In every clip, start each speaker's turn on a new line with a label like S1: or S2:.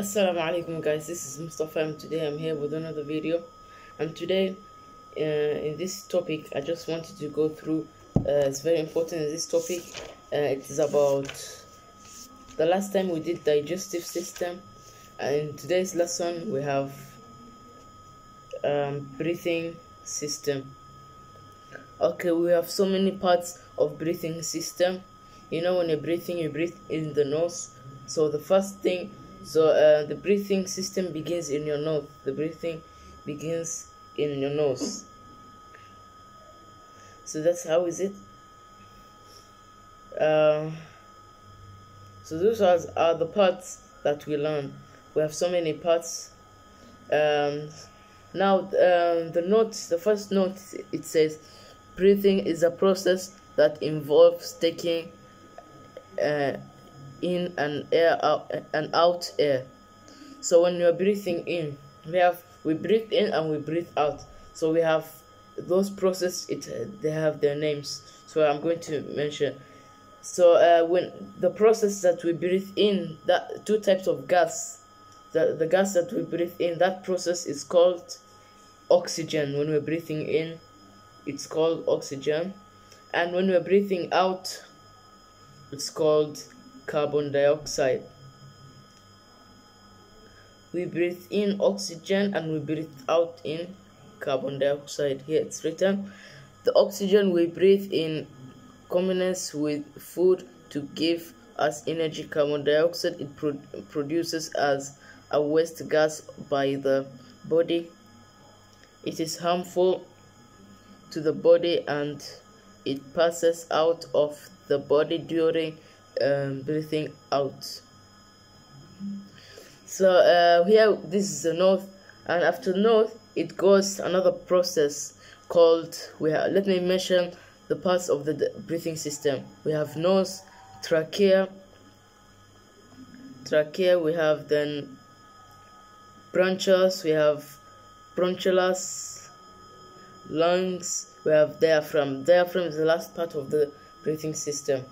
S1: Assalamu alaikum guys, this is Mustafa and today I'm here with another video. And today in this topic I just wanted to go through it's very important in this topic. It is about the last time we did digestive system, and in today's lesson we have breathing system. Okay, we have so many parts of breathing system. You know, when you're breathing, you breathe in the nose. So the first thing, the breathing system begins in your nose. The breathing begins in your nose. So that's how is it. So those are the parts that we learn. We have so many parts. Now the first note, it says breathing is a process that involves taking in and air out and out air. So when you're breathing in, we breathe in and we breathe out. So we have those processes. They have their names. So I'm going to mention. So when the process that we breathe in, that two types of gas, the gas that we breathe in, that process is called oxygen. When we're breathing in, it's called oxygen, and when we're breathing out, it's called carbon dioxide. We breathe in oxygen and we breathe out in carbon dioxide. Here it's written, the oxygen we breathe in combines with food to give us energy. Carbon dioxide it produces as a waste gas by the body. It is harmful to the body and it passes out of the body during breathing out. So here, this is the nose, and after nose it goes another process called, let me mention the parts of the breathing system. We have nose, trachea, we have then bronchus, we have bronchulus, lungs, we have diaphragm. Diaphragm is the last part of the breathing system.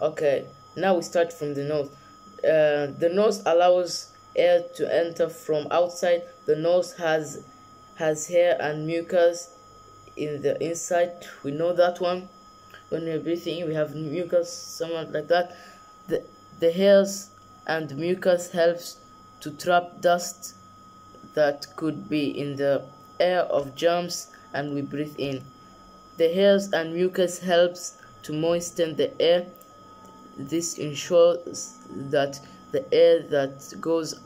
S1: Okay, now we start from the nose. The nose allows air to enter from outside. The nose has hair and mucus in the inside. We know that one. When we're breathing, we have mucus, somewhat like that. The hairs and mucus helps to trap dust that could be in the air of germs, and we breathe in. The hairs and mucus helps to moisten the air. This ensures that the air that goes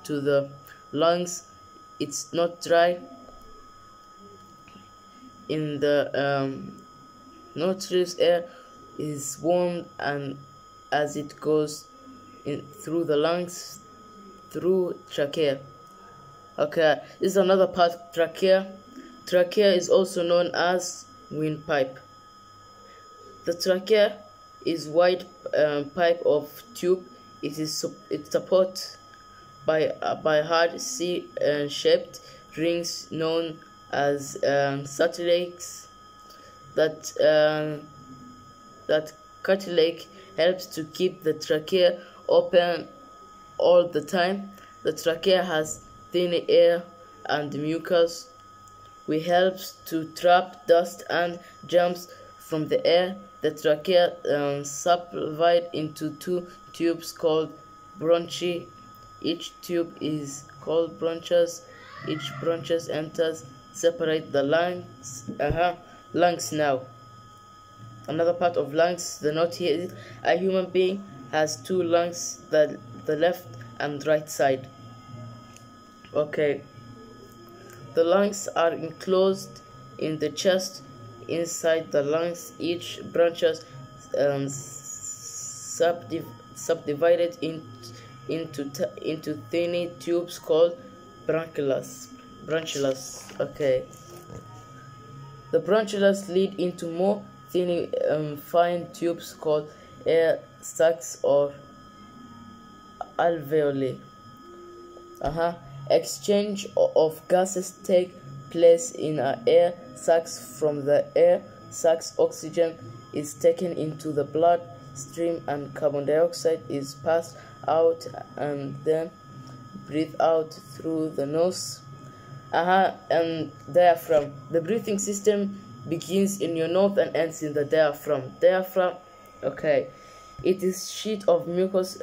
S1: to the lungs, it's not dry. In the nostrils, air is warm, and as it goes in through the lungs, through trachea. Okay, this is another part of trachea. Trachea is also known as windpipe. The trachea is wide pipe of tube. It's supported by hard C-shaped rings known as cartilage. That cartilage helps to keep the trachea open all the time. The trachea has thin air and mucus, which helps to trap dust and germs from the air. The trachea subdivided into two tubes called bronchi. Each tube is called bronchus. Each bronchus enters separate the lungs. Lungs now. Another part of lungs, the note here is a human being has two lungs, the left and right side. Okay. The lungs are enclosed in the chest. Inside the lungs, each bronchus subdivided into tiny tubes called bronchulus. Okay. The bronchulus lead into more thin, fine tubes called air sacs or alveoli. Exchange of gases take place in air sacs. From the air sacs, oxygen is taken into the blood stream and carbon dioxide is passed out, and then breathe out through the nose. And diaphragm. The breathing system begins in your nose and ends in the diaphragm. Diaphragm, okay, it is sheet of mucus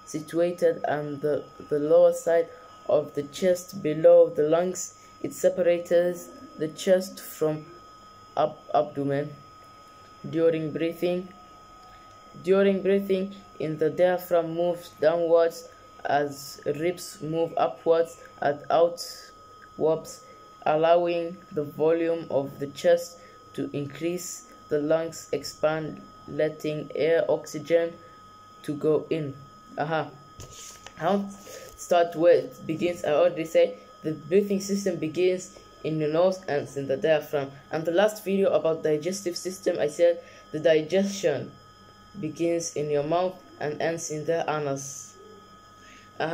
S1: situated on the lower side of the chest below the lungs. It separates the chest from abdomen during breathing. During breathing in, the diaphragm moves downwards as ribs move upwards and outwards, allowing the volume of the chest to increase. The lungs expand, letting air, oxygen to go in. I'll start where it begins. I already said the breathing system begins in your nose and ends in the diaphragm. And the last video about digestive system, I said the digestion begins in your mouth and ends in the anus. We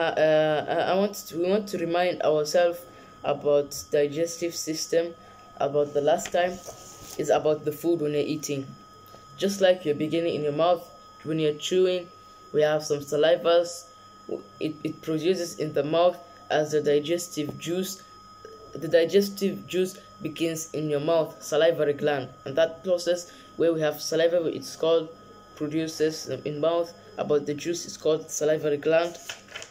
S1: want to remind ourselves about digestive system. About the last time is about the food when you're eating. Just like you're beginning in your mouth, when you're chewing, we have some salivas. It produces in the mouth as the digestive juice. The digestive juice begins in your mouth, salivary gland, and that process where we have saliva, it's called produces in mouth. About the juice, it's called salivary gland.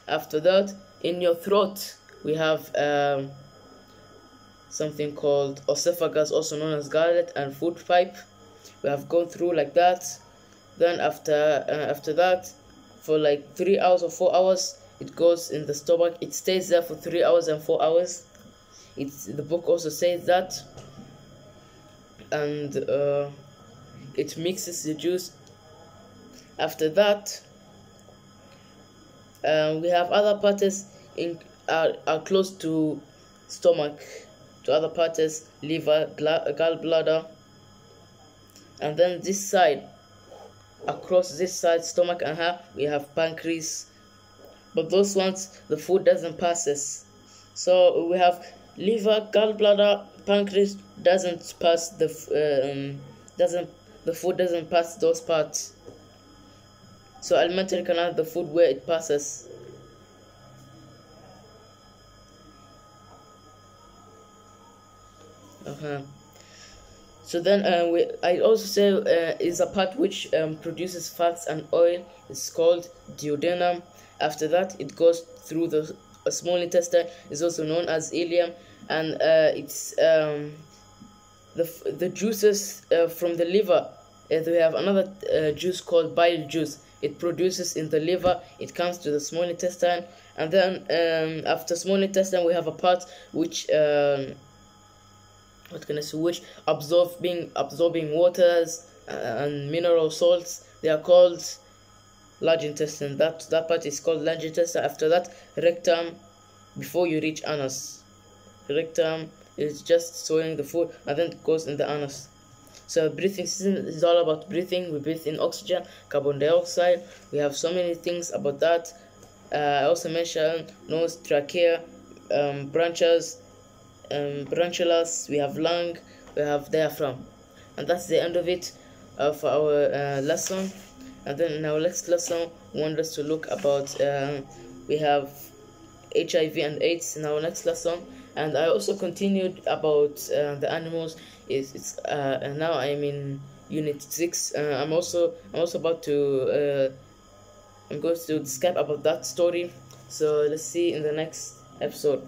S1: After that, in your throat, we have something called esophagus, also known as gullet, and food pipe. We have gone through like that. Then after that, for like 3 hours or 4 hours, it goes in the stomach. It stays there for 3 hours and 4 hours. The book also says that, and it mixes the juice. After that, we have other parts are close to stomach, to other parts, liver, gallbladder, and then this side, across this side, stomach and half, we have pancreas. But those ones, the food doesn't passes. So we have liver, gallbladder, pancreas doesn't pass the food doesn't pass those parts. So alimentary canal, the food where it passes. So then I also say is a part which produces fats and oil. It's called duodenum. After that, it goes through the small intestine. Is also known as ileum, and it's the juices from the liver. We have another juice called bile juice. It produces in the liver. It comes to the small intestine, and then after small intestine, we have a part which which absorbing waters and mineral salts. They are called large intestine. That part is called large intestine. After that, rectum, before you reach anus. Rectum is just storing the food, and then it goes in the anus. So breathing system is all about breathing. We breathe in oxygen, carbon dioxide. We have so many things about that. I also mentioned nose, trachea, bronchus, bronchulus. We have lung, we have diaphragm, and that's the end of it for our lesson. And then in our next lesson, we want us to look about we have HIV and AIDS in our next lesson. And I also continued about the animals. It's now I'm in unit 6. I'm also about to I'm going to discuss about that story. So let's see in the next episode.